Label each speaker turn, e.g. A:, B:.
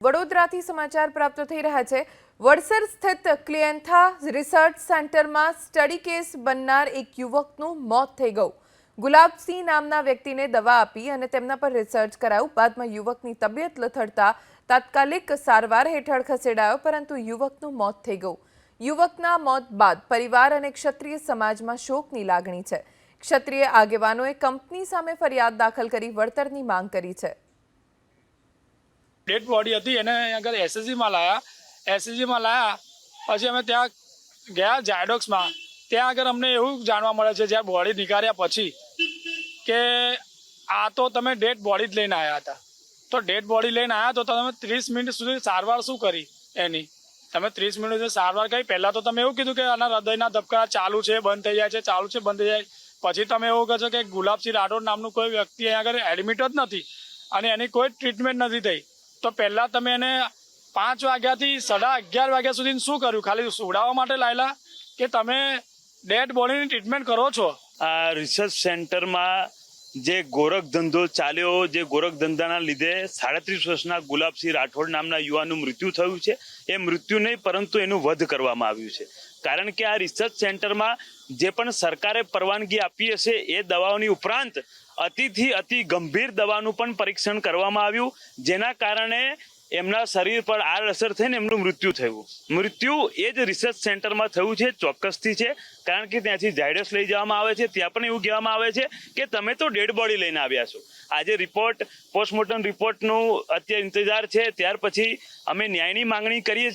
A: વડોદરાથી સમાચાર પ્રાપ્ત થઈ રહ્યા છે। વડસર સ્થિત ક્લિએન્થા રિસર્ચ સેન્ટરમાં સ્ટડી કેસ બનનાર એક યુવકનું મોત થઈ ગયું। ગુલાબસિંહ નામના વ્યક્તિને દવા આપી અને તેમના પર રિસર્ચ કરાયું। બાદમાં યુવકની તબિયત લથડતા તાત્કાલિક સારવાર હેઠળ ખસેડાયો, પરંતુ યુવકનું મોત થઈ ગયું। યુવકના મોત બાદ પરિવાર અને ક્ષત્રિય સમાજમાં શોકની લાગણી છે। ક્ષત્રિય આગેવાનોએ કંપની સામે ફરિયાદ દાખલ કરી વળતરની માંગ કરી છે।
B: डेड बॉडी थी एने अगर एसएसजी में लाया પછી અમે ત્યાં ગયા જાયડોક્સમાં। ત્યાં આગળ અમને એવું જાણવા મળે છે જ્યાં બોડી નીકાળ્યા પછી કે આ તો તમે ડેડ બોડી જ લઈને આવ્યા હતા। તો ડેડ બોડી લઈને આવ્યા તો તમે 30 મિનિટ સુધી સારવાર શું કરી એની? તમે 30 મિનિટ સુધી સારવાર કરી। પહેલાં તો તમે એવું કીધું કે આના હૃદયના ધબકારા ચાલુ છે, બંધ થઈ જાય છે, ચાલુ છે, બંધ થઈ જાય। પછી તમે એવું કહો છો કે ગુલાબસિંહ રાઠોડ નામનું કોઈ વ્યક્તિ અહીંયા આગળ એડમિટ જ નથી અને એની કોઈ ટ્રીટમેન્ટ નથી થઈ। તો પહેલાં તમે એને 5 વાગ્યાથી 11:30 વાગ્યા સુધી શું કર્યું? ખાલી સુડાવવા માટે લાયેલા કે તમે ડેડ બોડીની ટ્રીટમેન્ટ કરો છો?
C: આ રિસર્ચ સેન્ટરમાં જે ગોરખ ધંધો ચાલ્યો, જે ગોરખ ધંધાના લીધે 37 વર્ષના ગુલાબસિંહ રાઠોડ નામના યુવાનનું મૃત્યુ થયું છે। એ મૃત્યુ નહીં પરંતુ એનું વધ કરવામાં આવ્યું છે। કારણ કે આ રિસર્ચ સેન્ટરમાં જે પણ સરકારે પરવાનગી આપી હશે એ દવાઓની ઉપરાંત અતિથી અતિ ગંભીર દવાનું પણ પરીક્ષણ કરવામાં આવ્યું, જેના કારણે એમના શરીર પર આડઅસર થઈને એમનું મૃત્યુ થયું। મૃત્યુ એ જ રિસર્ચ સેન્ટરમાં થયું છે, ચોક્કસથી છે। કારણ કે ત્યાંથી ઝાયડસ લઈ જવામાં આવે છે, ત્યાં પણ એવું કહેવામાં આવે છે કે તમે તો ડેડ બોડી લઈને આવ્યા છો। આજે રિપોર્ટ, પોસ્ટમોર્ટમ રિપોર્ટનું અત્યારે ઇંતજાર છે। ત્યાર પછી અમે ન્યાયની માંગણી કરીએ છીએ।